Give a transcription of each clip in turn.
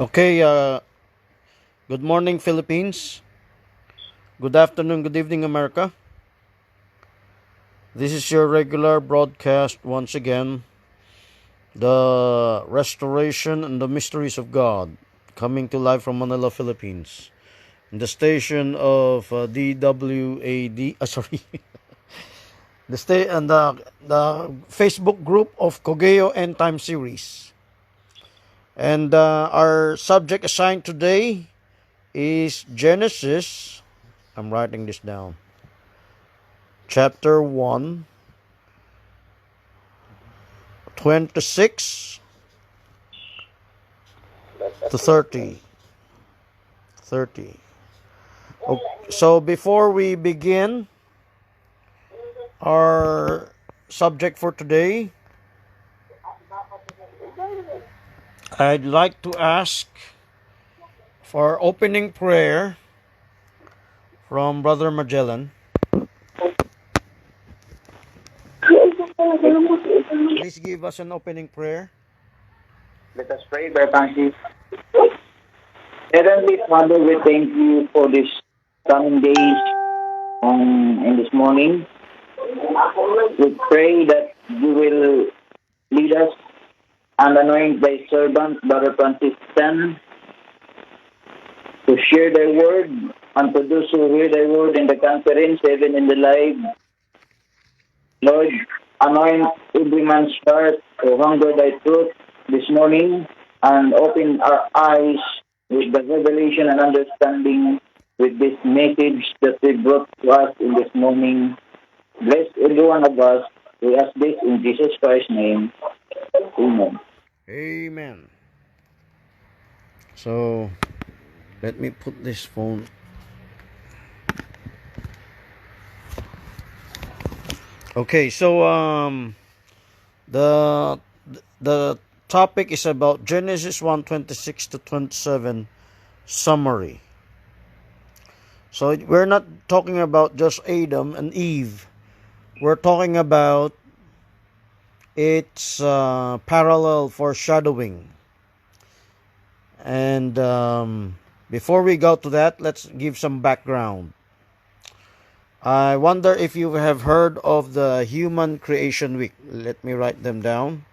Okay, good morning, Philippines. Good afternoon, good evening, America. This is your regular broadcast once again. The Restoration and the Mysteries of God, coming to life from Manila, Philippines. In the station of DWAD, the Facebook group of Cogeo End Time Series. And our subject assigned today is Genesis. I'm writing this down. Chapter 1, 26 to 30. Okay, so before we begin our subject for today, I'd like to ask for opening prayer from Brother Magellan. Please give us an opening prayer. Let us pray, Brother Francis. Heavenly Father, we thank you for this coming days in this morning. We pray that you will lead us and anoint thy servant, Brother Francis Tan, to share thy word and to those who hear thy word in the conference, even in the live. Lord, anoint every man's heart to hunger thy truth this morning and open our eyes with the revelation and understanding with this message that we brought to us in this morning. Bless every one of us. We ask this in Jesus Christ's name. Amen. Amen. So, let me put this phone. Okay, so the the topic is about Genesis 1:26 to 27 summary. So we're not talking about just Adam and Eve. We're talking about its parallel foreshadowing. And before we go to that, let's give some background. I wonder if you have heard of the Human Creation Week. Let me write them down.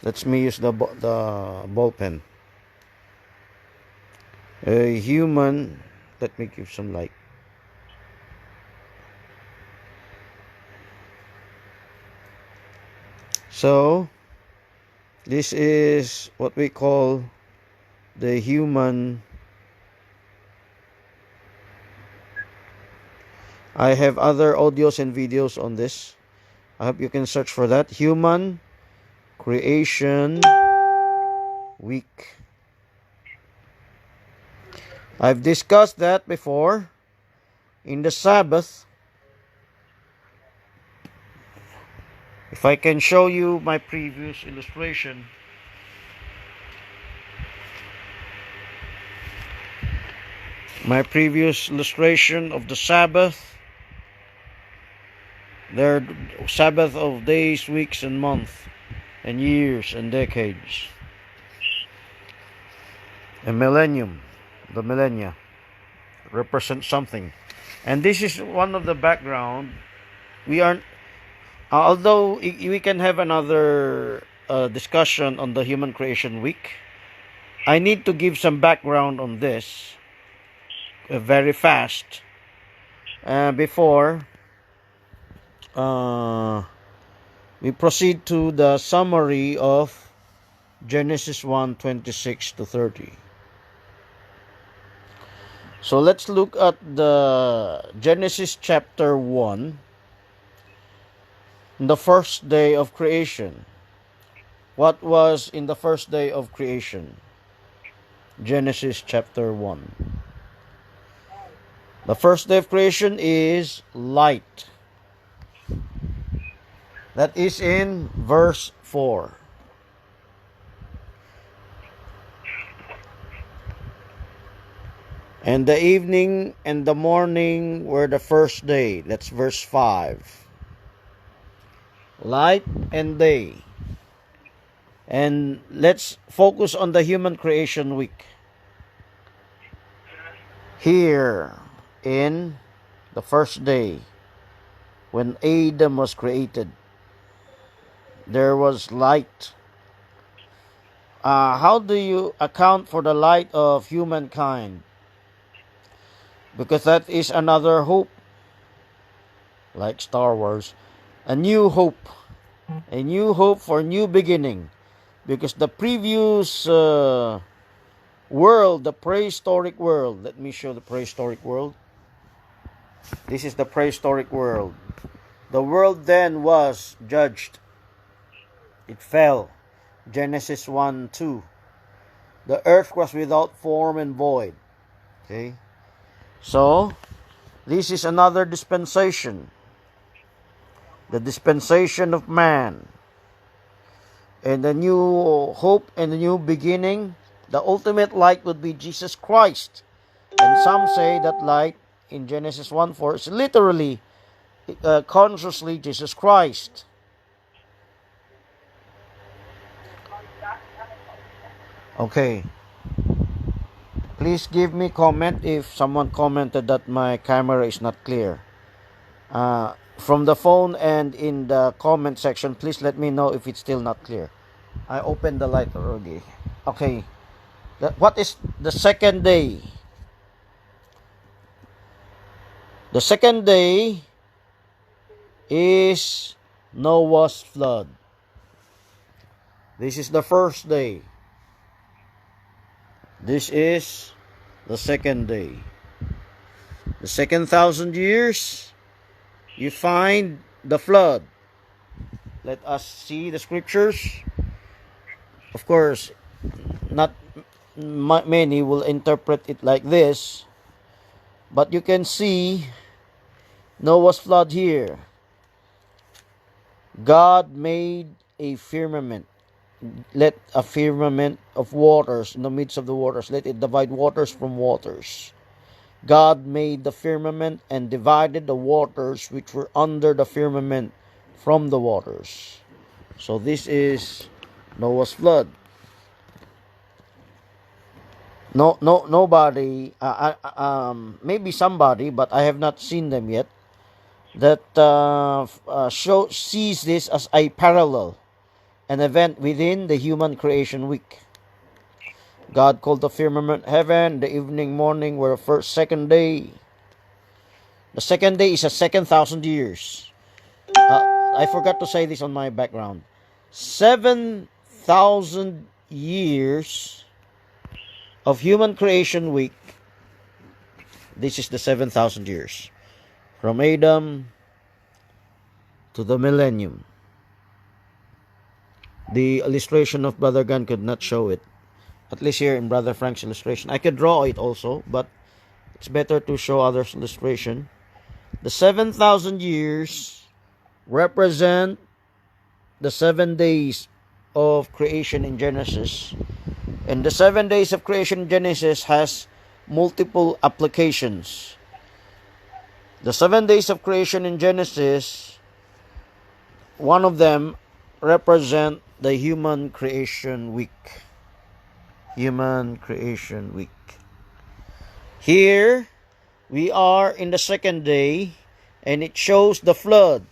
Let me use the ball pen. A human. Let me give some light. So, this is what we call the human. I have other audios and videos on this. I hope you can search for that. Human Creation Week. I've discussed that before. In the Sabbath, if I can show you my previous illustration. My previous illustration of the Sabbath. There are Sabbath of days, weeks, and months, and years, and decades. A millennium, the millennia, represents something. And this is one of the background. We aren't, although we can have another discussion on the Human Creation Week, I need to give some background on this very fast before we proceed to the summary of Genesis 1:26 to 30. So let's look at the Genesis chapter 1, the first day of creation. What was in the first day of creation? Genesis chapter 1. The first day of creation is light. That is in verse 4. And the evening and the morning were the first day. That's verse 5. Light and day. And let's focus on the human creation week. Here in the first day, when Adam was created, there was light. How do you account for the light of humankind? Because that is another hope, like Star Wars, a new hope for new beginning. Because the previous world, the prehistoric world, let me show the prehistoric world. This is the prehistoric world. The world then was judged. It fell. Genesis 1:2. The earth was without form and void. Okay. So, this is another dispensation. The dispensation of man. And the new hope and the new beginning. The ultimate light would be Jesus Christ. And some say that light in Genesis 1:4 is literally, consciously Jesus Christ. Okay. Please give me comment if someone commented that my camera is not clear. From the phone and in the comment section, please let me know if it's still not clear. I opened the light already. Okay. What is the second day? The second day is Noah's flood. This is the first day. This is the second day. The second 1,000 years, you find the flood. Let us see the scriptures. Of course, not many will interpret it like this, but you can see Noah's flood here. God made a firmament. Let a firmament of waters in the midst of the waters. Let it divide waters from waters. God made the firmament and divided the waters which were under the firmament from the waters. So this is Noah's flood. Nobody, maybe somebody, but I have not seen them yet, that sees this as a parallel, an event within the human creation week. God called the firmament heaven. The evening, morning were the second day. The second day is a second 1,000 years. I forgot to say this on my background. 7,000 years of human creation week. This is the 7,000 years. From Adam to the millennium. The illustration of Brother Gunn could not show it. At least here in Brother Frank's illustration. I could draw it also, but it's better to show others' illustration. The 7,000 years represent the 7 days of creation in Genesis. And the 7 days of creation in Genesis has multiple applications. The 7 days of creation in Genesis, one of them represent the human creation week. Human creation week. Here we are in the second day, and it shows the flood.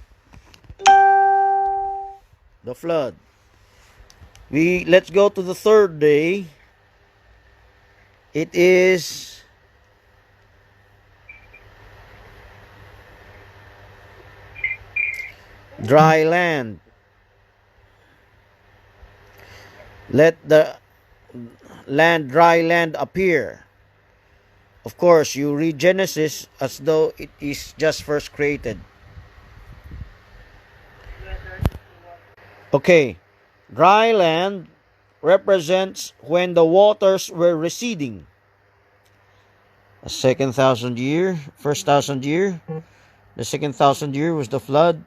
The flood. Let's go to the third day. It is dry land. Let the dry land appear. Of course, you read Genesis as though it is just first created. Okay, dry land represents when the waters were receding. The second 1,000 year, first 1,000 year. The second 1,000 year was the flood.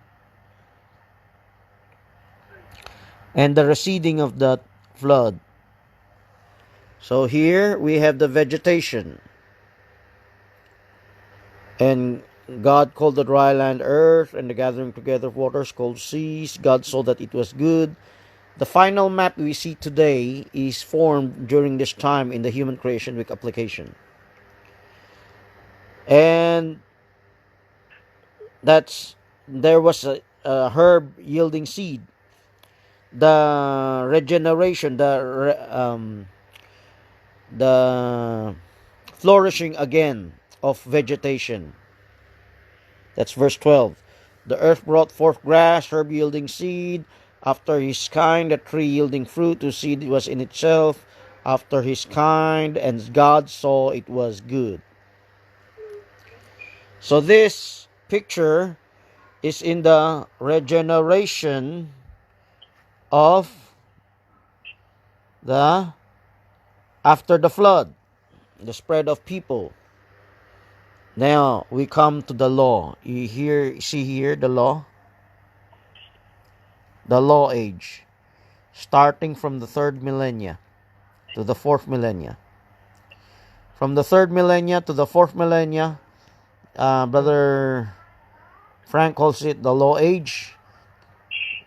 And the receding of that flood. So here we have the vegetation. And God called the dry land earth, and the gathering together of waters called seas. God saw that it was good. The final map we see today is formed during this time in the Human Creation Week application. And there was a herb yielding seed. The regeneration, the flourishing again of vegetation. That's verse 12. The earth brought forth grass, herb yielding seed, after his kind, a tree yielding fruit, whose seed was in itself, after his kind, and God saw it was good. So this picture is in the regeneration of the after the flood, the spread of people. Now we come to the law. You see here the law age, starting from the third millennia to the fourth millennia. From the third millennia to the fourth millennia, Brother Frank calls it the law age.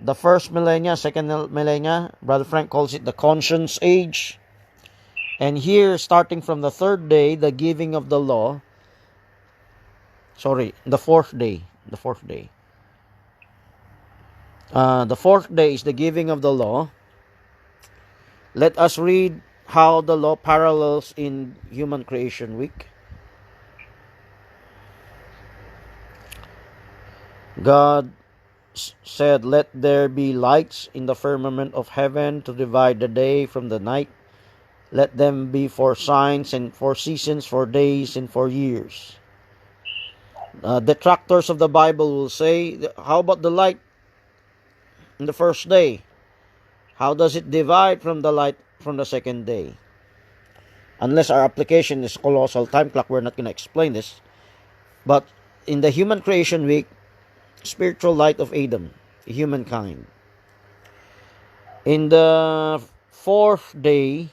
The first millennia, second millennia, Brother Frank calls it the conscience age. And here, starting from the third day, the giving of the law. Sorry, the fourth day. The fourth day is the giving of the law. Let us read how the law parallels in Human Creation Week. God said, "Let there be lights in the firmament of heaven to divide the day from the night. Let them be for signs and for seasons, for days and for years." Detractors of the Bible will say, how about the light in the first day? How does it divide from the light from the second day? Unless our application is colossal time clock, we're not going to explain this. But in the Human Creation Week, spiritual light of Adam, humankind. In the fourth day,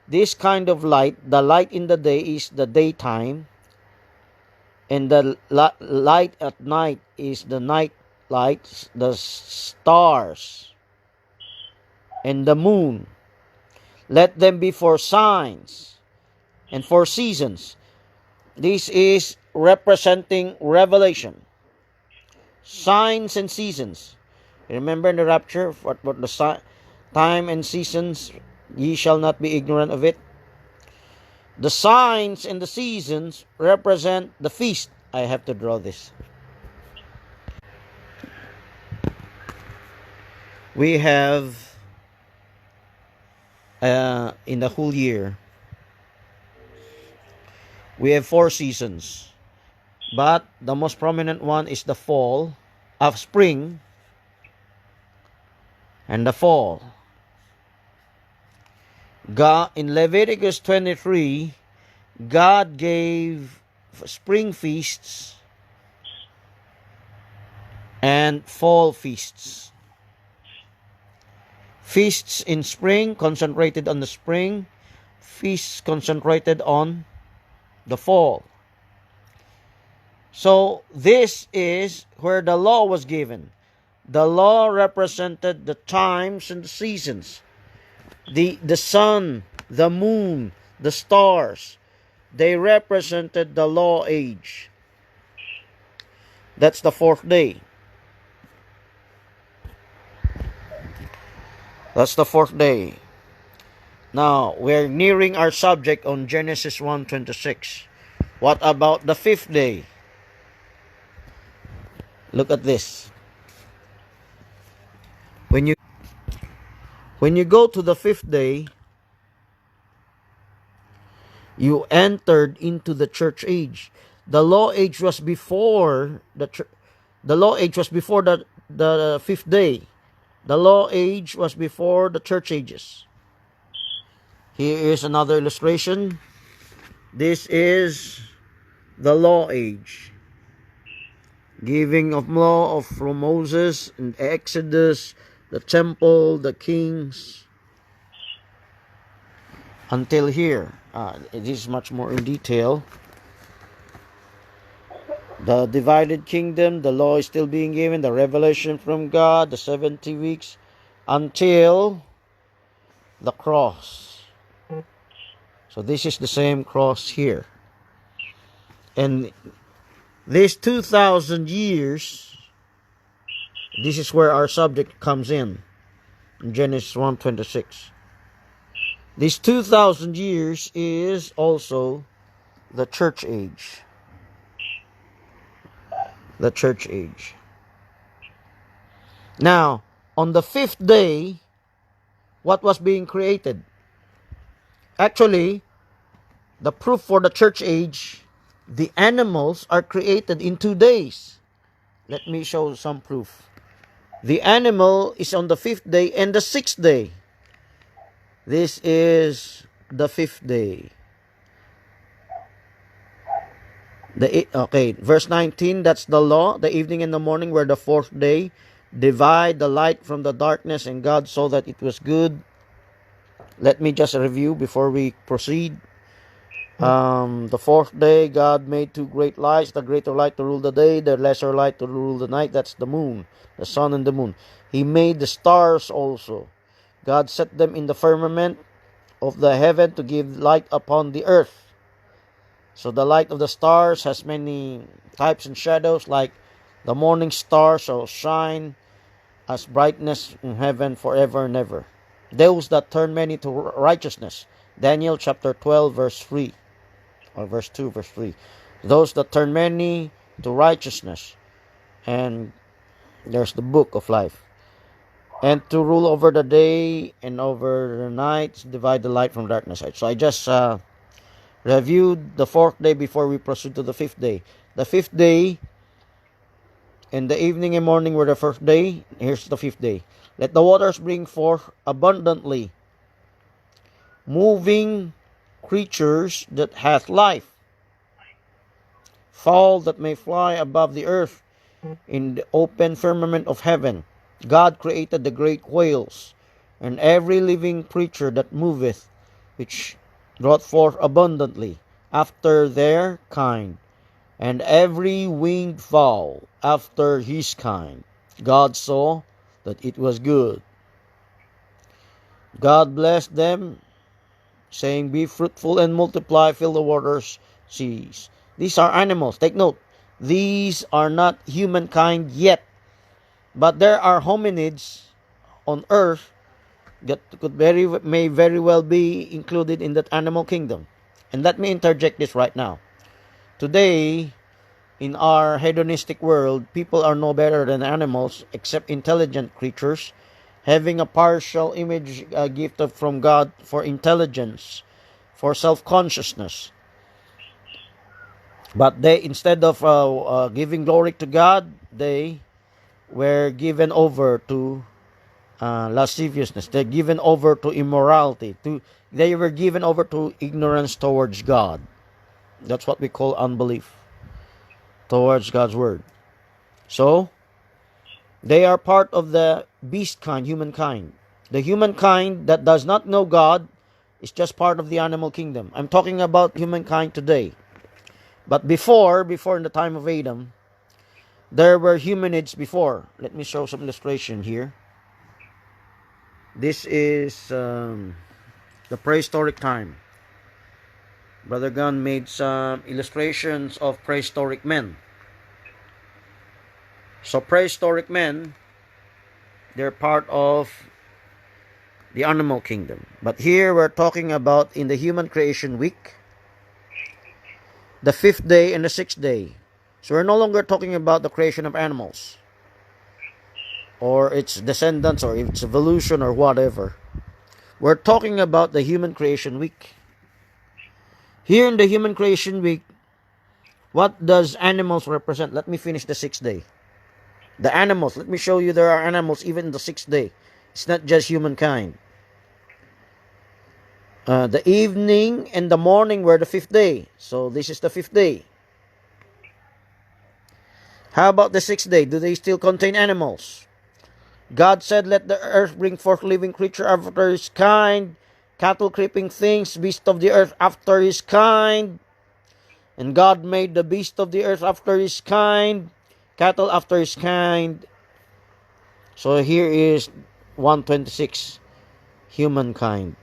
this kind of light, the light in the day is the daytime, and the light at night is the night lights, the stars, and the moon. Let them be for signs and for seasons. This is representing revelation. Signs and seasons. Remember in the rapture, what the time and seasons, ye shall not be ignorant of it. The signs and the seasons represent the feast. I have to draw this. We have in the whole year, we have 4 seasons. But the most prominent one is the fall, of spring, and the fall. God, in Leviticus 23, God gave spring feasts and fall feasts. Feasts in spring concentrated on the spring, feasts concentrated on the fall. So this is where the law was given. The law represented the times and the seasons. The sun, the moon, the stars, they represented the law age. That's the fourth day. That's the fourth day. Now, we're nearing our subject on Genesis 1:26. What about the fifth day? Look at this. When you go to the fifth day, you entered into the church age. The law age was before the fifth day. The law age was before the church ages. Here is another illustration. This is the law age. Giving of law from Moses and Exodus, the temple, the kings, until here. It is much more in detail. The divided kingdom, the law is still being given, the revelation from God, the 70 weeks, until the cross. So this is the same cross here. And these 2,000 years, this is where our subject comes in Genesis 1:26. These 2,000 years is also the church age. The church age. Now, on the fifth day, what was being created? Actually, the proof for the church age, the animals are created in 2 days. Let me show some proof. The animal is on the fifth day and the sixth day. This is the fifth day. Verse 19, that's the law. The evening and the morning were the fourth day. Divide the light from the darkness, and God saw that it was good. Let me just review before we proceed. The fourth day, God made two great lights, the greater light to rule the day, the lesser light to rule the night. That's the moon, the sun and the moon. He made the stars also. God set them in the firmament of the heaven to give light upon the earth. So the light of the stars has many types and shadows, like the morning star shall shine as brightness in heaven forever and ever. Those that turn many to righteousness. Daniel chapter 12 verse 3. Or verse 2, verse 3. Those that turn many to righteousness. And there's the book of life. And to rule over the day and over the night, divide the light from darkness. So I just reviewed the fourth day before we proceed to the fifth day. The fifth day and the evening and morning were the first day. Here's the fifth day. Let the waters bring forth abundantly moving creatures that hath life, fowl that may fly above the earth in the open firmament of heaven. God created the great whales and every living creature that moveth, which brought forth abundantly after their kind, and every winged fowl after his kind. God saw that it was good. God blessed them, saying, be fruitful and multiply, fill the waters, seas. These are animals. Take note. These are not humankind yet. But there are hominids on earth that may very well be included in that animal kingdom. And let me interject this right now. Today, in our hedonistic world, people are no better than animals except intelligent creatures, having a partial image gift from God for intelligence, for self-consciousness. But they, instead of giving glory to God, they were given over to lasciviousness. They're given over to immorality. They were given over to ignorance towards God. That's what we call unbelief towards God's word. So, they are part of the beast kind, humankind. The humankind that does not know God is just part of the animal kingdom. I'm talking about humankind today. But before in the time of Adam, there were humanids before. Let me show some illustration here. This is the prehistoric time. Brother Gunn made some illustrations of prehistoric men. So prehistoric men, they're part of the animal kingdom. But here we're talking about in the human creation week, the fifth day and the sixth day. So we're no longer talking about the creation of animals or its descendants or its evolution or whatever. We're talking about the human creation week. Here in the human creation week, what does animals represent? Let me finish the sixth day. The animals, let me show you there are animals even in the sixth day. It's not just humankind. The evening and the morning were the fifth day. So this is the fifth day. How about the sixth day? Do they still contain animals? God said, let the earth bring forth living creature after his kind, cattle, creeping things, beast of the earth after his kind. And God made the beast of the earth after his kind, cattle after his kind. So here is 1:26, humankind.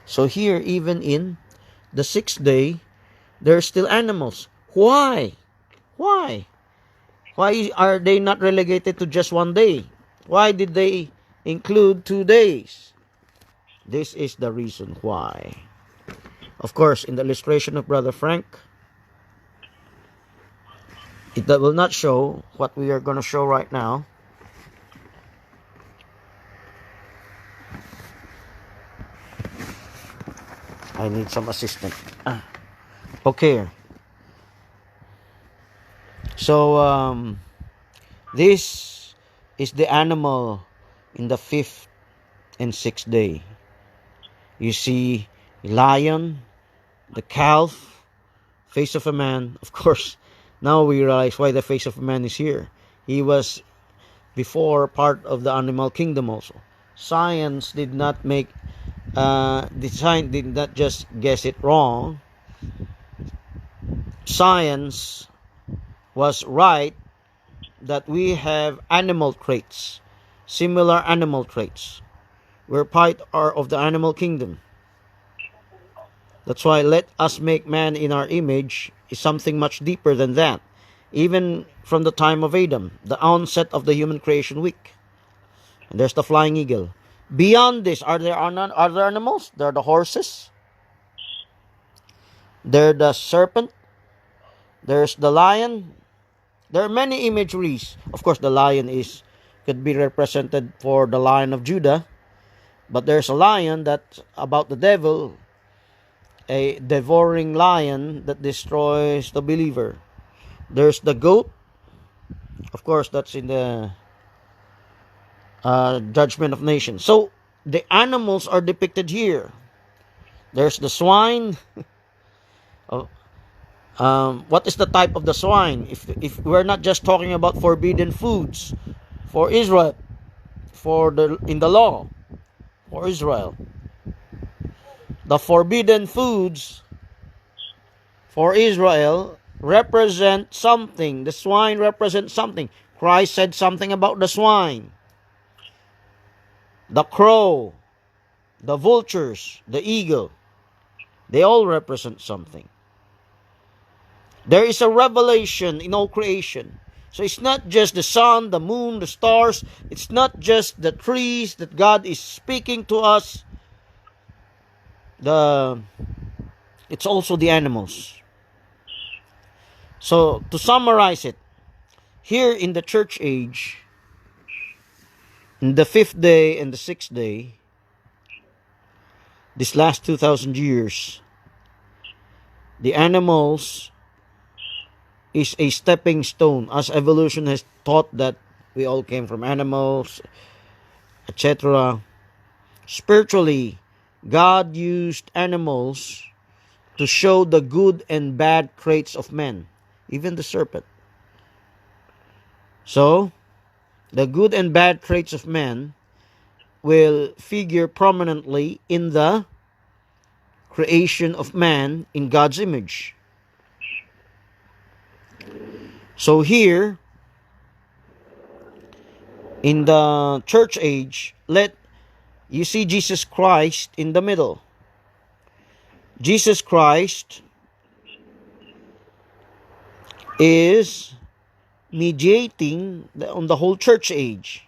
So here, even in the sixth day, there are still animals. Why? Why? Why are they not relegated to just one day? Why did they include 2 days? This is the reason why. Of course, in the illustration of Brother Frank, it will not show what we are going to show right now. I need some assistance. Okay. So, this is the animal in the 5th and 6th day. You see lion, the calf, face of a man. Of course, now we realize why the face of a man is here. He was before part of the animal kingdom also. Science did not make, the science did not just guess it wrong. Science was right that we have animal traits, similar animal traits. We're part of the animal kingdom. That's why let us make man in our image is something much deeper than that. Even from the time of Adam, the onset of the human creation week. And there's the flying eagle. Beyond this, are there other animals? There are the horses. There's the serpent. There's the lion. There are many imageries. Of course, the lion could be represented for the Lion of Judah. But there's a lion that's about the devil, a devouring lion that destroys the believer. There's the goat. Of course, that's in the judgment of nations. So, the animals are depicted here. There's the swine. What is the type of the swine? If we're not just talking about forbidden foods for Israel, in the law for Israel, the forbidden foods for Israel represent something. The swine represents something. Christ said something about the swine, the crow, the vultures, the eagle. They all represent something. There is a revelation in all creation. So it's not just the sun, the moon, the stars. It's not just the trees that God is speaking to us. It's also the animals. So to summarize it, here in the church age, in the 5th day and the 6th day, this last 2,000 years, the animals is a stepping stone, as evolution has taught that we all came from animals, etc. Spiritually, God used animals to show the good and bad traits of men, even the serpent. So, the good and bad traits of men will figure prominently in the creation of man in God's image. So here, in the church age, you see Jesus Christ in the middle. Jesus Christ is mediating on the whole church age.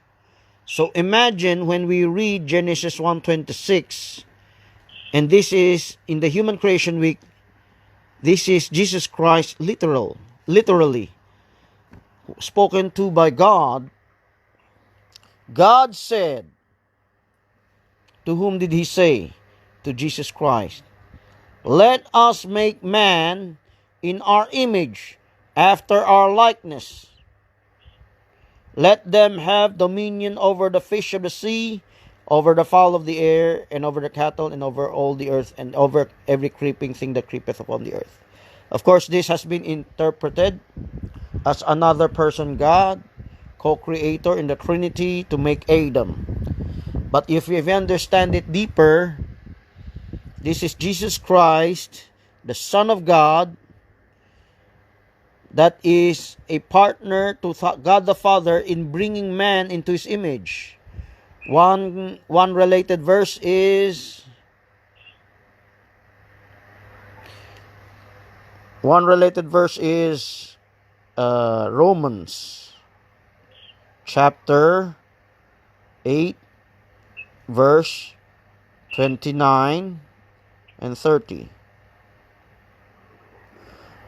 So imagine when we read Genesis 1:26, and this is in the human creation week, this is Jesus Christ literally spoken to by God. God said, to whom did he say? To Jesus Christ. Let us make man in our image, after our likeness. Let them have dominion over the fish of the sea, over the fowl of the air, and over the cattle, and over all the earth, and over every creeping thing that creepeth upon the earth. Of course, this has been interpreted as another person God, co-creator in the Trinity to make Adam. But if we understand it deeper, this is Jesus Christ, the Son of God, that is a partner to God the Father in bringing man into his image. One related verse is Romans chapter 8 verse 29 and 30.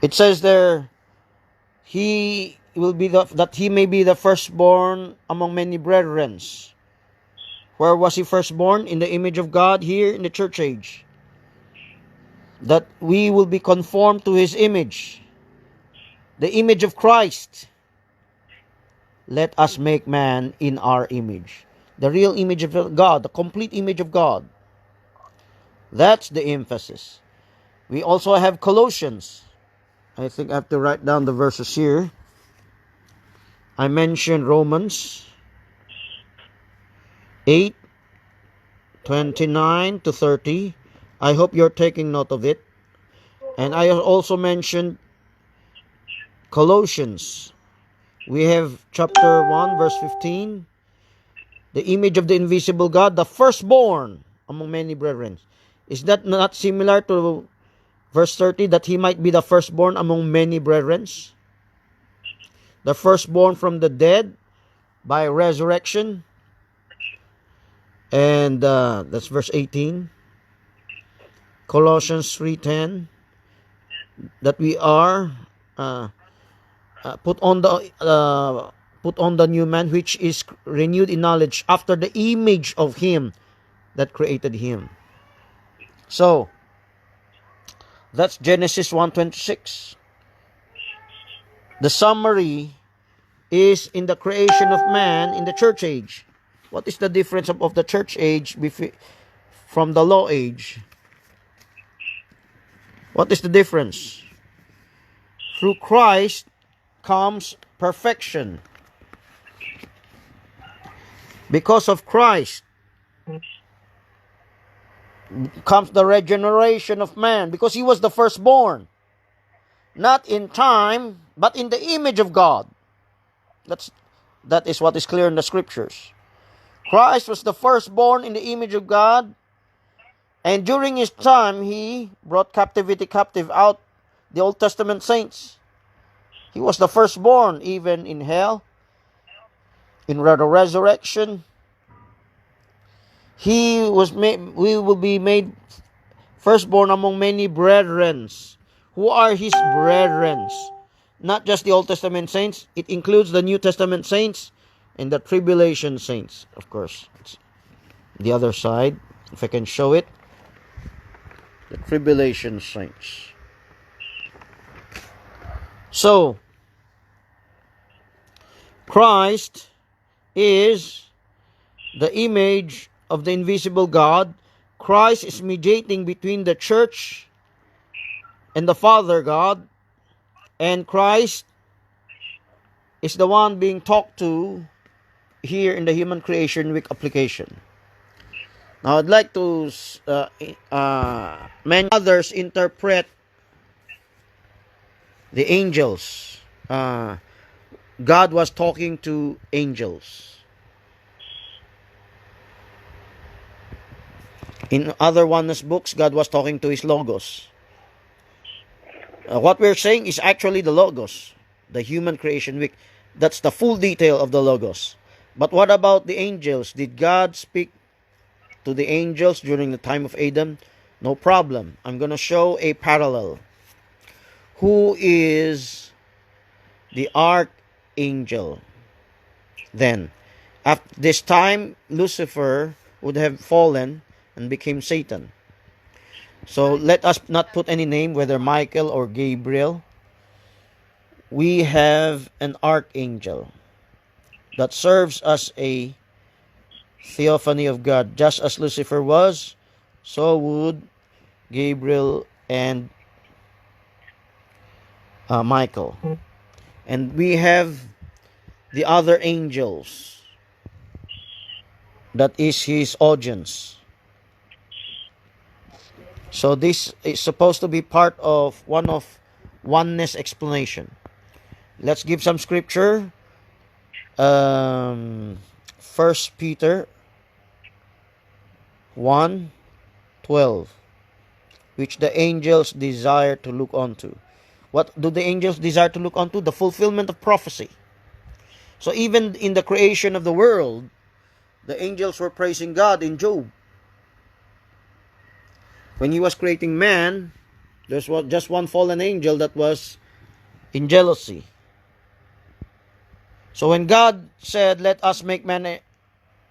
It says there, he may be the firstborn among many brethren. Where was he firstborn? In the image of God here in the church age. That we will be conformed to his image. The image of Christ. Let us make man in our image. The real image of God, the complete image of God. That's the emphasis. We also have Colossians. I think I have to write down the verses here. I mentioned Romans 8, 29 to 30. I hope you're taking note of it. And I also mentioned Colossians. We have chapter 1, verse 15. The image of the invisible God, the firstborn among many brethren. Is that not similar to verse 30, that he might be the firstborn among many brethren? The firstborn from the dead by resurrection. And that's verse 18. Colossians 3:10. That we are put on the new man, which is renewed in knowledge after the image of him that created him. So that's Genesis 1:26. The summary is in the creation of man in the church age. What is the difference of the church age from the law age? What is the difference? Through Christ comes perfection. Because of Christ comes the regeneration of man, because he was the firstborn. Not in time, but in the image of God. That is what is clear in the scriptures. Christ was the firstborn in the image of God, and during his time, he brought captivity captive out the Old Testament saints. He was the firstborn even in hell, in the resurrection. We will be made firstborn among many brethren. Who are his brethren? Not just the Old Testament saints. It includes the New Testament saints and the tribulation saints, of course. It's the other side, if I can show it. The tribulation saints. So, Christ is the image of the invisible God. Christ is mediating between the church and the Father God. And Christ is the one being talked to here in the Human Creation Week application. Now, I'd like to many others interpret the angels. God was talking to angels. In other oneness books, God was talking to his Logos. What we're saying is actually the Logos, the Human Creation Week. That's the full detail of the Logos. But what about the angels? Did God speak to the angels during the time of Adam? No problem. I'm going to show a parallel. Who is the archangel? Then, at this time, Lucifer would have fallen and became Satan. So let us not put any name, whether Michael or Gabriel. We have an archangel that serves as a theophany of God. Just as Lucifer was, so would Gabriel and Michael. And we have the other angels. That is his audience. So this is supposed to be part of oneness explanation. Let's give some scripture. 1 Peter 1:12, which the angels desire to look unto. What do the angels desire to look unto? The fulfillment of prophecy. So even in the creation of the world, the angels were praising God in Job. When he was creating man, there was just one fallen angel that was in jealousy. So when God said, let us make man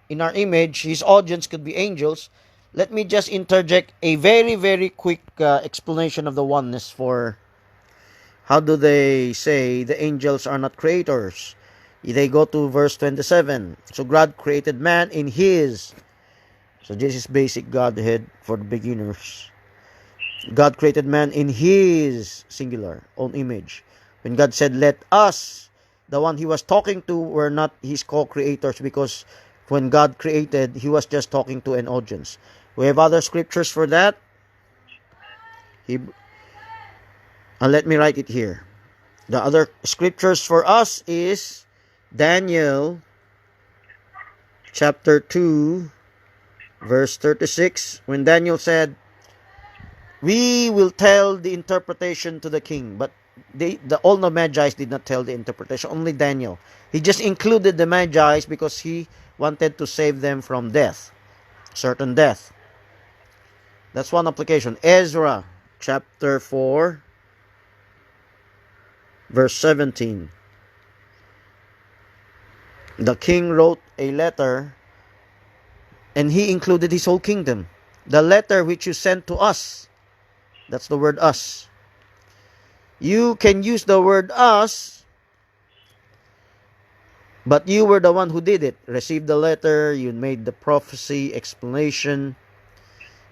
in our image, his audience could be angels. Let me just interject a very, very quick explanation of the oneness for how do they say the angels are not creators. They go to verse 27. So God created man in his. So this is basic Godhead for the beginners. God created man in his singular own image. When God said, let us, the one he was talking to were not his co-creators, because when God created, he was just talking to an audience. We have other scriptures for that. Let me write it here. The other scriptures for us is Daniel chapter 2 verse 36, when Daniel said, we will tell the interpretation to the king. But all the Magi's did not tell the interpretation, only Daniel. He just included the Magi's because he wanted to save them from death, certain death. That's one application. Ezra chapter 4 verse 17. The king wrote a letter and he included his whole kingdom. The letter which you sent to us. That's the word us. You can use the word us, but you were the one who did it. Received the letter, you made the prophecy, explanation,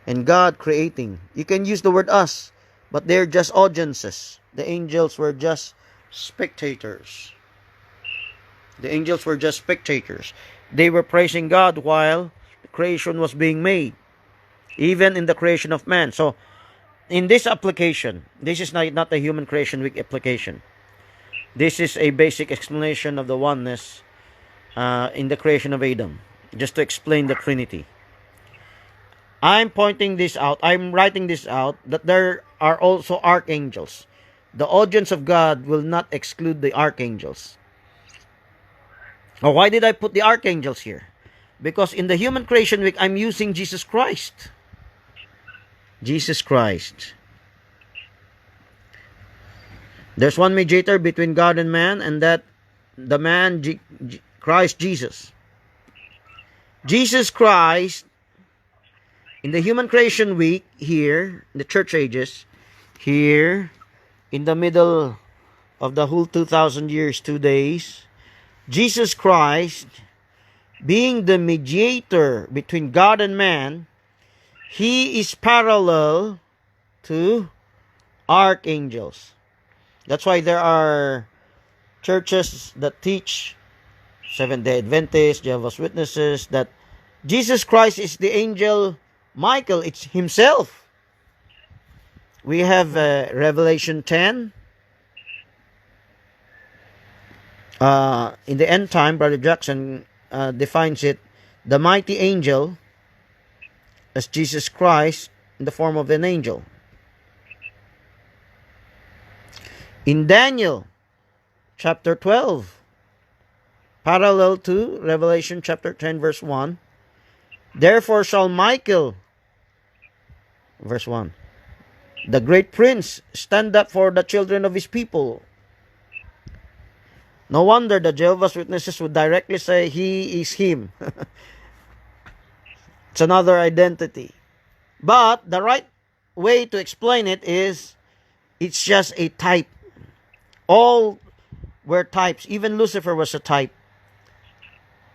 and God creating. You can use the word us, but they're just audiences. The angels were just spectators. The angels were just spectators. They were praising God while the creation was being made, even in the creation of man. So, in this application, this is not a human creation week application. This is a basic explanation of the oneness in the creation of Adam, just to explain the Trinity. I'm pointing this out, I'm writing this out, that there are also archangels. The audience of God will not exclude the archangels. Now, why did I put the archangels here? Because in the human creation week, I'm using Jesus Christ. Jesus Christ. There's one mediator between God and man, and that the man, Christ Jesus. Jesus Christ, in the human creation week, here, in the church ages, here, in the middle of the whole 2,000 years, 2 days, Jesus Christ, being the mediator between God and man, he is parallel to archangels. That's why there are churches that teach, Seventh-day Adventists, Jehovah's Witnesses, that Jesus Christ is the angel Michael. It's himself. We have Revelation 10. In the end time, Brother Jackson defines it, the mighty angel as Jesus Christ in the form of an angel. In Daniel chapter 12, parallel to Revelation chapter 10 verse 1, therefore shall Michael, verse 1, the great prince, stand up for the children of his people. No wonder the Jehovah's Witnesses would directly say he is him. It's another identity. But the right way to explain it is it's just a type. All were types. Even Lucifer was a type.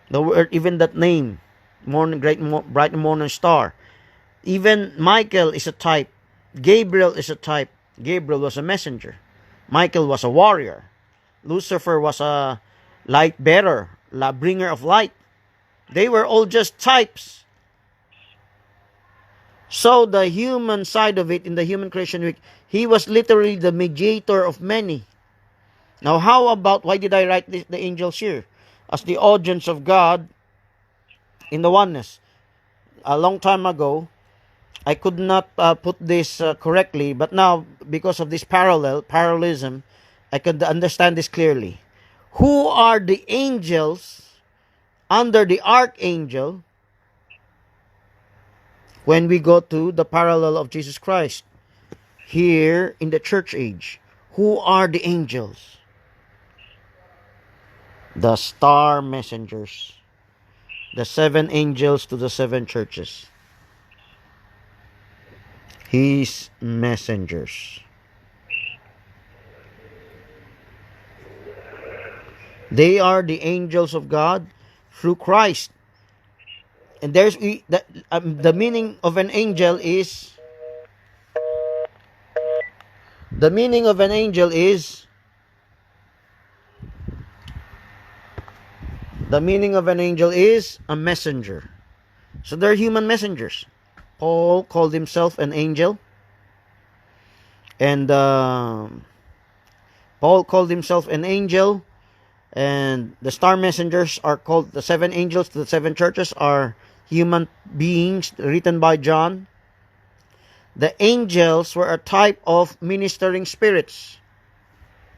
The word, even that name, bright morning star. Even Michael is a type. Gabriel is a type. Gabriel was a messenger. Michael was a warrior. Lucifer was a light bearer, bringer of light. They were all just types. So the human side of it, in the human creation week, he was literally the mediator of many. Now, how about, why did I write the angels here? As the audience of God in the oneness. A long time ago, I could not put this correctly, but now, because of this parallelism, I could understand this clearly. Who are the angels under the archangel when we go to the parallel of Jesus Christ here in the church age? Who are the angels? The star messengers, the 7 angels to the 7 churches, his messengers. They are the angels of God through Christ. And the meaning of an angel is, the meaning of an angel is, the meaning of an angel is a messenger. So they're human messengers. Paul called himself an angel. And Paul called himself an angel. And the star messengers are called, the 7 angels to the 7 churches are human beings written by John. The angels were a type of ministering spirits.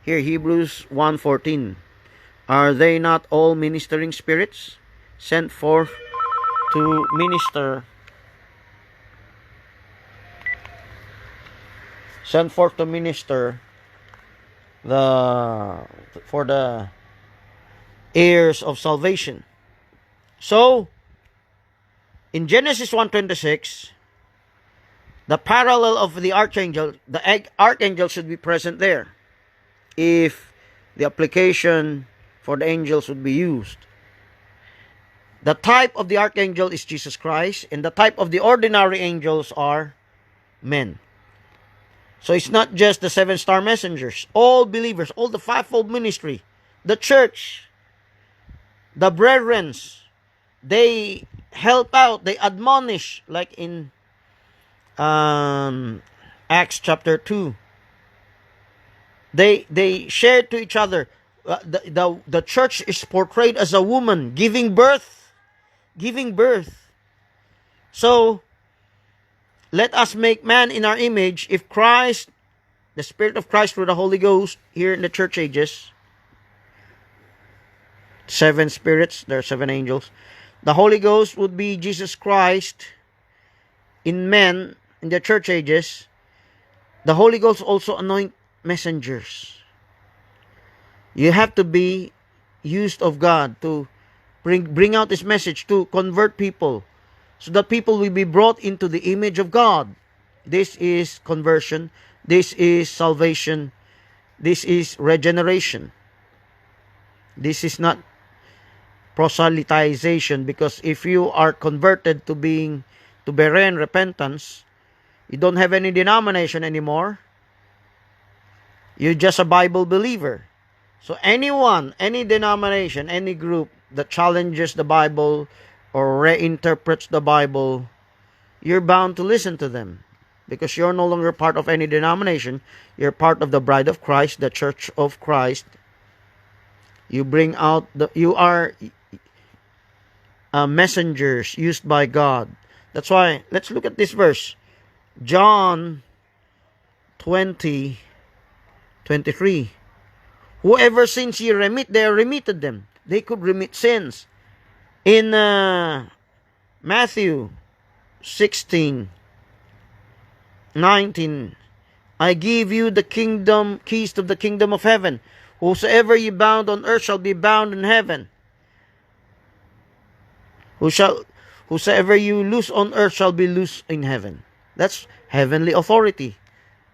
Here, Hebrews 1:14. Are they not all ministering spirits sent forth to minister? Sent forth to minister for the heirs of salvation. So, in Genesis 1:26, the parallel of the archangel, the archangel should be present there if the application for the angels would be used. The type of the archangel is Jesus Christ, and the type of the ordinary angels are men. So it's not just the 7 star messengers. All believers, all the fivefold ministry, the church, the brethren, they help out, they admonish, like in Acts chapter 2. They share to each other. The church is portrayed as a woman giving birth. So, let us make man in our image. If Christ, the Spirit of Christ through the Holy Ghost, here in the church ages, 7 spirits, there are 7 angels. The Holy Ghost would be Jesus Christ in men in the church ages. The Holy Ghost also anoint messengers. You have to be used of God to bring out this message, to convert people, so that people will be brought into the image of God. This is conversion. This is salvation. This is regeneration. This is not proselytization, because if you are converted to Berean repentance, you don't have any denomination anymore. You're just a Bible believer. So anyone, any denomination, any group that challenges the Bible or reinterprets the Bible, you're bound to listen to them, because you're no longer part of any denomination. You're part of the bride of Christ, the church of Christ. You are messengers used by God. That's why, let's look at this verse. John 20:23. Whoever sins ye remit, they are remitted them. They could remit sins. In Matthew 16:19, I give you the keys to the kingdom of heaven. Whosoever ye bound on earth shall be bound in heaven. Whosoever you loose on earth shall be loose in heaven. That's heavenly authority.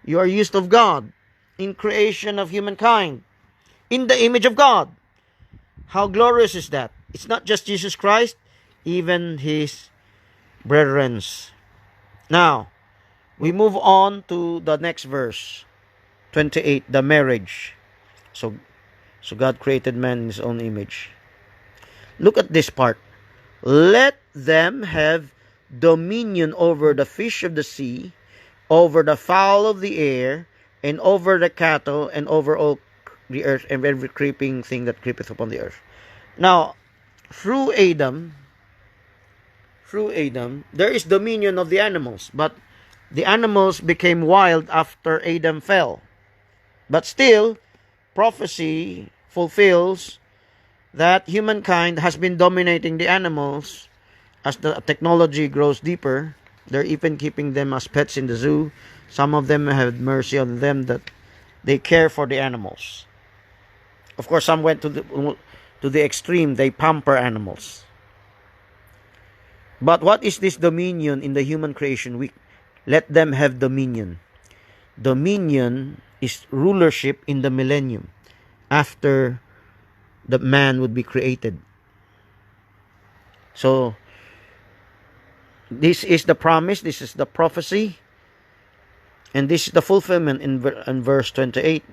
You are used of God in creation of humankind, in the image of God. How glorious is that? It's not just Jesus Christ, even his brethren. Now, we move on to the next verse, 28, the marriage. So God created man in his own image. Look at this part. Let them have dominion over the fish of the sea, over the fowl of the air, and over the cattle, and over all the earth and every creeping thing that creepeth upon the earth. Now, through Adam, there is dominion of the animals, but the animals became wild after Adam fell. But still, prophecy fulfills that humankind has been dominating the animals as the technology grows deeper. They're even keeping them as pets in the zoo. Some of them have mercy on them that they care for the animals. Of course, some went to the extreme. They pamper animals. But what is this dominion in the human creation? We let them have dominion. Dominion is rulership in the millennium after the man would be created. So this is the promise, this is the prophecy, and this is the fulfillment in verse 28.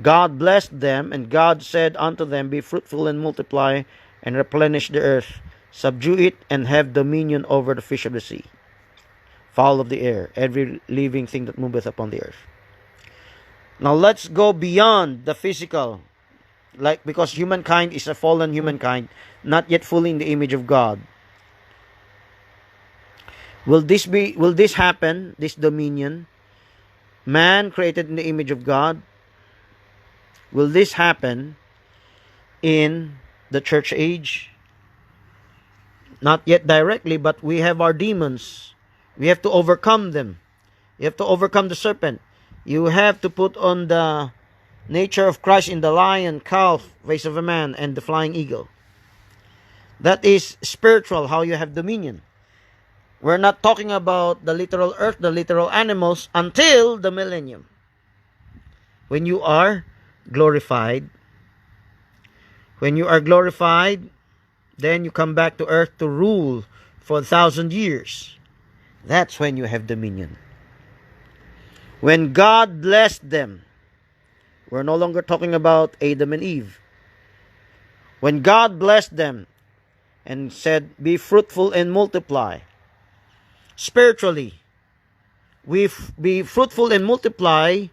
God blessed them, and God said unto them, Be fruitful and multiply, and replenish the earth, subdue it, and have dominion over the fish of the sea, fowl of the air, every living thing that moveth upon the earth. Now let's go beyond the physical, because humankind is a fallen humankind, not yet fully in the image of God. Will this happen, this dominion? Man created in the image of God. Will this happen in the church age? Not yet directly, but we have our demons. We have to overcome them. You have to overcome the serpent. You have to put on the nature of Christ in the lion, calf, face of a man, and the flying eagle. That is spiritual, how you have dominion. We're not talking about the literal earth, the literal animals, until the millennium. When you are glorified. When you are glorified, then you come back to earth to rule for 1,000 years. That's when you have dominion. When God blessed them, we're no longer talking about Adam and Eve. When God blessed them and said, Be fruitful and multiply. Spiritually, we be fruitful and multiply.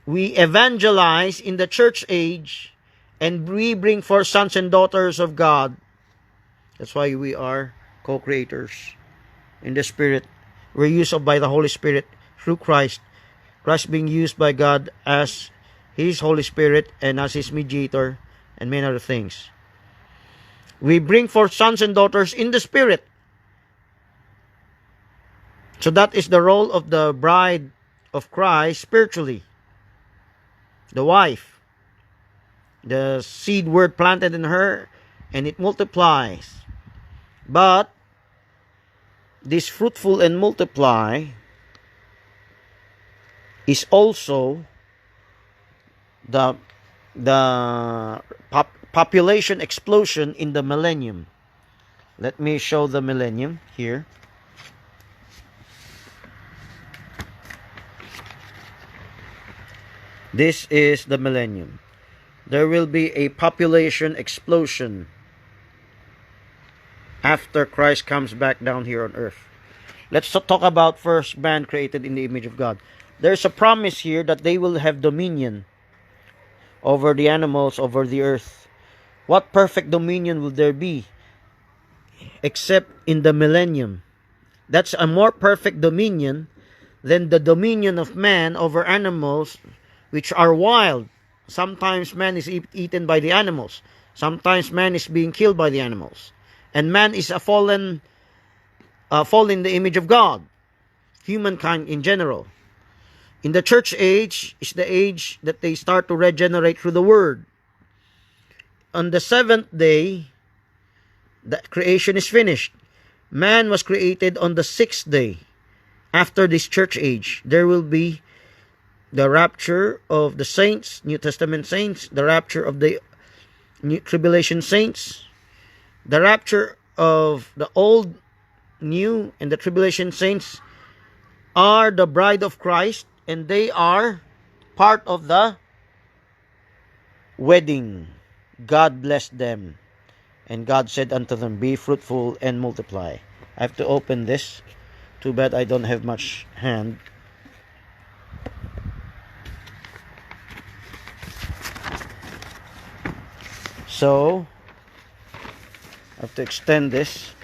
We evangelize in the church age, and we bring forth sons and daughters of God. That's why we are co-creators in the Spirit. We're used by the Holy Spirit through Christ. Christ being used by God as His Holy Spirit and as His mediator and many other things. We bring forth sons and daughters in the Spirit. So that is the role of the bride of Christ spiritually. The wife. The seed word planted in her, and it multiplies. But this fruitful and multiply is also the population explosion in the millennium. Let me show the millennium here. This is the millennium. There will be a population explosion after Christ comes back down here on earth. Let's talk about first man created in the image of God. There's a promise here that they will have dominion over the animals, over the earth. What perfect dominion will there be except in the millennium? That's a more perfect dominion than the dominion of man over animals which are wild. Sometimes man is eaten by the animals. Sometimes man is being killed by the animals. And man is a fallen in the image of God. Humankind in general. In the church age is the age that they start to regenerate through the word. On the seventh day, the creation is finished. Man was created on the sixth day. After this church age, there will be the rapture of the saints, New Testament saints, the rapture of the tribulation saints, the rapture of the old, new, and the tribulation saints are the bride of Christ, and they are part of the wedding. God blessed them, and God said unto them, Be fruitful and multiply. I have to open this. Too bad I don't have much hand. So I have to extend this.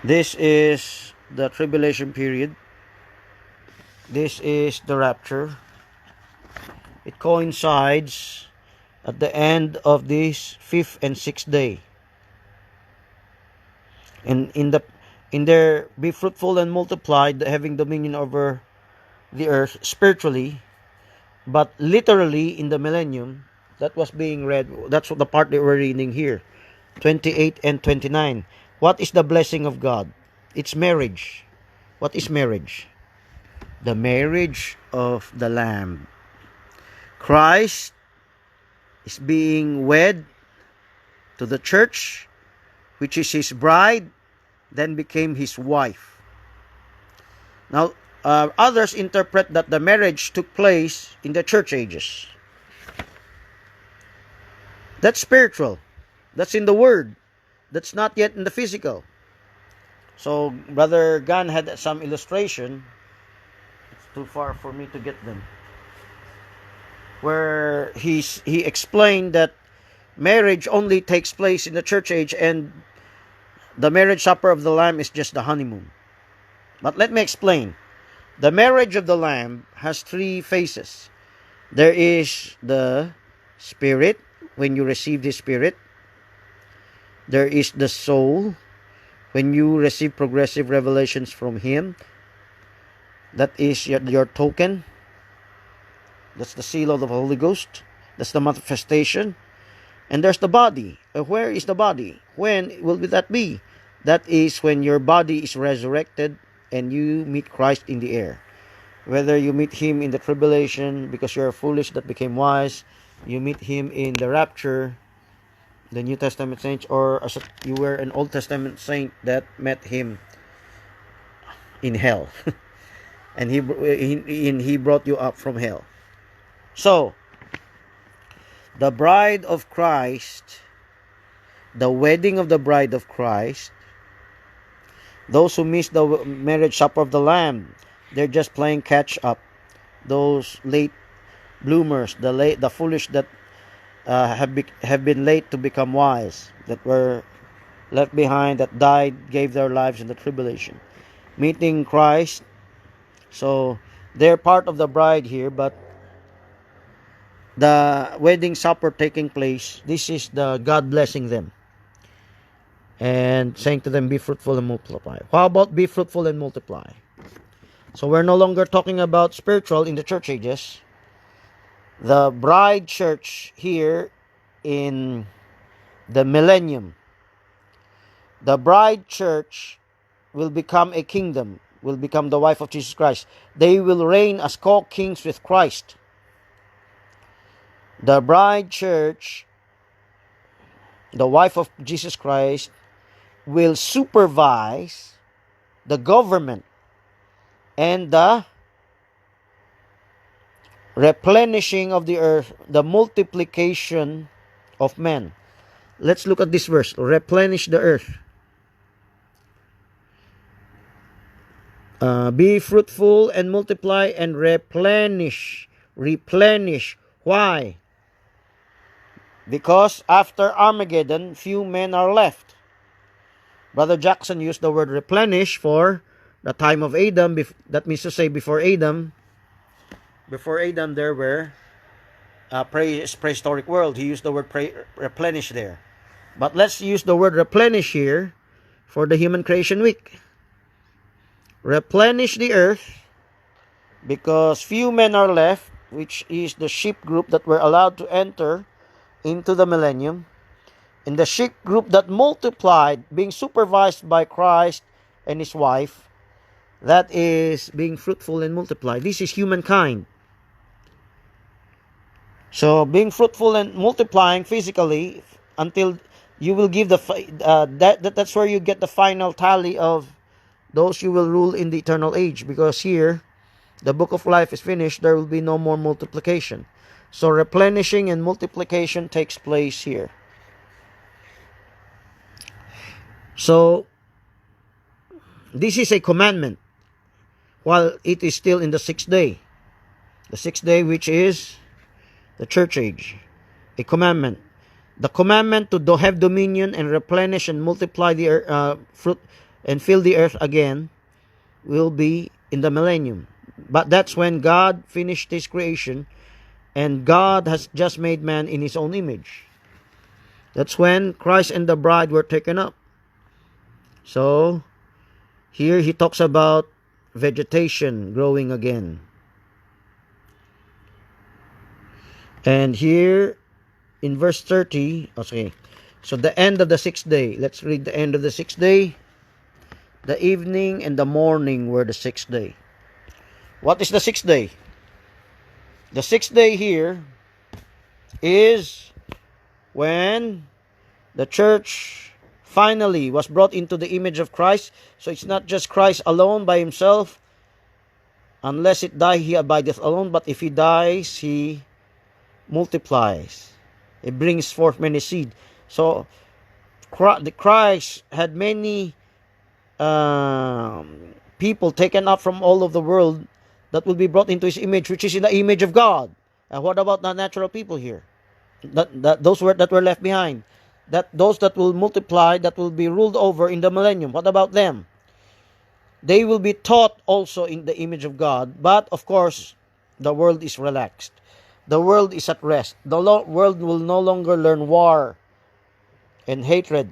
This is the tribulation period. This is the rapture. It coincides at the end of this 5th and 6th day. And in there be fruitful and multiply, having dominion over the earth spiritually, but literally in the millennium. That was being read. That's what the part that we're reading here, 28 and 29. What is the blessing of God? It's marriage. What is marriage? The marriage of the Lamb. Christ is being wed to the church, which is his bride, then became his wife. Now, others interpret that the marriage took place in the church ages. That's spiritual. That's in the word. That's not yet in the physical. So, Brother Gan had some illustration. It's too far for me to get them. Where he explained that marriage only takes place in the church age, and the marriage supper of the Lamb is just the honeymoon. But let me explain. The marriage of the Lamb has 3 phases. There is the Spirit, when you receive the Spirit. There is the soul, when you receive progressive revelations from Him. That is your token. That's the seal of the Holy Ghost. That's the manifestation. And there's the body. Where is the body? When will that be? That is when your body is resurrected and you meet Christ in the air. Whether you meet Him in the tribulation because you're foolish that became wise, you meet Him in the rapture, the New Testament saints, or as you were an Old Testament saint that met Him in hell. And he brought you up from hell. So, the bride of Christ, the wedding of the bride of Christ, those who miss the marriage supper of the Lamb, they're just playing catch up. Those late bloomers, the foolish that have been late to become wise, that were left behind, that died, gave their lives in the tribulation, meeting Christ. So they're part of the bride here, but the wedding supper taking place, this is the God blessing them and saying to them, be fruitful and multiply. How about be fruitful and multiply? So we're no longer talking about spiritual in the church ages. The bride church here in the millennium, the bride church will become a kingdom, will become the wife of Jesus Christ. They will reign as co-kings with Christ. The bride church, the wife of Jesus Christ, will supervise the government and the replenishing of the earth, the multiplication of men. Let's look at this verse. Replenish the earth. Be fruitful and multiply and replenish. Replenish. Why? Because after Armageddon, few men are left. Brother Jackson used the word replenish for the time of Adam. That means to say before Adam. Before Adam, there were prehistoric world. He used the word replenish there. But let's use the word replenish here for the human creation week. Replenish the earth because few men are left, which is the sheep group that were allowed to enter into the millennium. And the sheep group that multiplied, being supervised by Christ and His wife, that is being fruitful and multiply. This is humankind. So being fruitful and multiplying physically until you will give that's where you get the final tally of those you will rule in the eternal age. Because here, the book of life is finished. There will be no more multiplication. So replenishing and multiplication takes place here. So this is a commandment. while it is still in the sixth day. The sixth day, which is the church age. A commandment. The commandment to have dominion and replenish and multiply the fruit and fill the earth again will be in the millennium. But that's when God finished his creation, and God has just made man in his own image. That's when Christ and the bride were taken up. So, here he talks about vegetation growing again. And here in verse 30, okay, so the end of the sixth day. Let's read the end of the sixth day. The evening and the morning were the sixth day. What is the sixth day? The sixth day here is when the church finally was brought into the image of Christ. So it's not just Christ alone by himself. Unless it die, he abideth alone. But if he dies, he multiplies. It brings forth many seed. So the Christ had many people taken up from all of the world that will be brought into his image, which is in the image of God. And what about the natural people here? Those that were left behind. Those that will multiply, that will be ruled over in the millennium. What about them? They will be taught also in the image of God. But of course, the world is relaxed. The world is at rest. The world will no longer learn war and hatred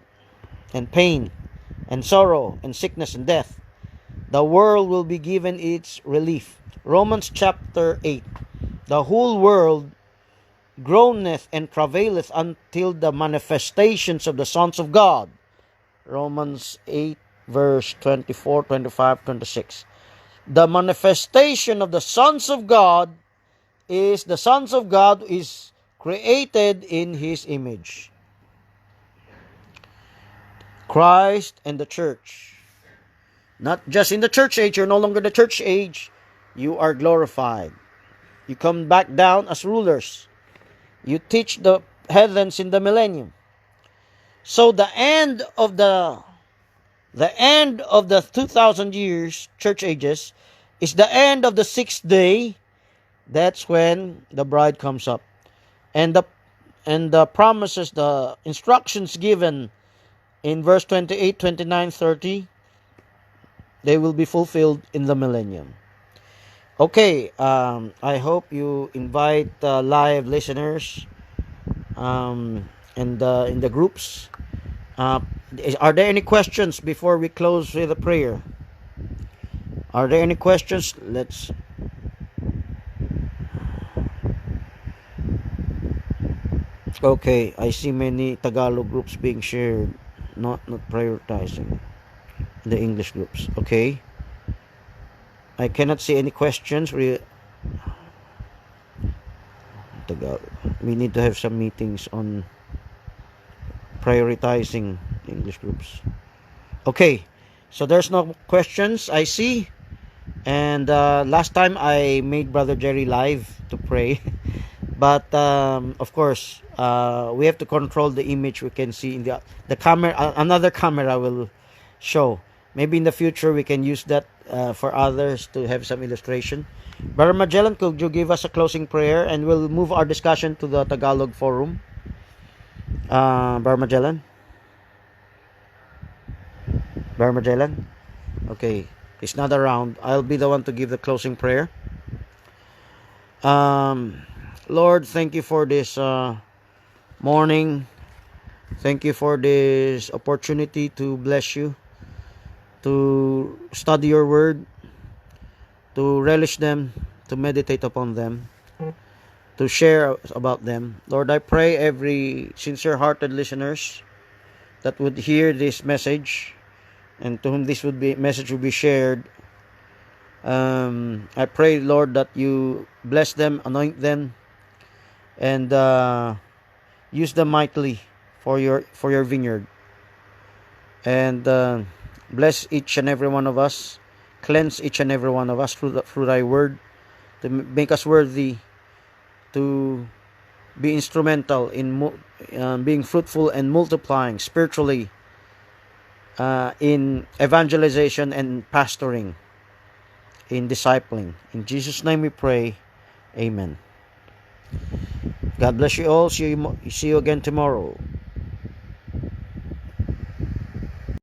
and pain and sorrow and sickness and death. The world will be given its relief. Romans chapter 8. The whole world groaneth and travaileth until the manifestations of the sons of God. Romans 8 verse 24, 25, 26. The manifestation of the sons of God is the sons of God is created in his image. Christ and the church. Not just in the church age, you're no longer the church age, you are glorified. You come back down as rulers. You teach the heathens in the millennium. So the end of the 2,000 years, church ages, is the end of the sixth day. That's when the bride comes up. And the promises, the instructions given in verse 28, 29, 30, they will be fulfilled in the millennium. Okay, I hope you invite live listeners and in the groups. Are there any questions before we close with a prayer? Are there any questions? Okay, I see many Tagalog groups being shared, not prioritizing the English groups. Okay. I cannot see any questions. We need to have some meetings on prioritizing English groups. Okay, so there's no questions, I see. And last time I made Brother Jerry live to pray. But of course, we have to control the image we can see in the camera. Another camera will show. Maybe in the future we can use that for others to have some illustration. Brother Magellan, could you give us a closing prayer, and we'll move our discussion to the Tagalog forum. Brother Magellan? Brother Magellan? Okay, he's not around. I'll be the one to give the closing prayer. Lord, thank you for this morning. Thank you for this opportunity to bless you, to study your word, to relish them, to meditate upon them, to share about them. Lord, I pray every sincere-hearted listeners that would hear this message and to whom this message would be shared. I pray, Lord, that you bless them, anoint them, and use them mightily for your vineyard. And bless each and every one of us. Cleanse each and every one of us through thy word, to make us worthy to be instrumental in being fruitful and multiplying spiritually in evangelization and pastoring in discipling. In Jesus' name we pray. Amen. God bless you all. See you again tomorrow.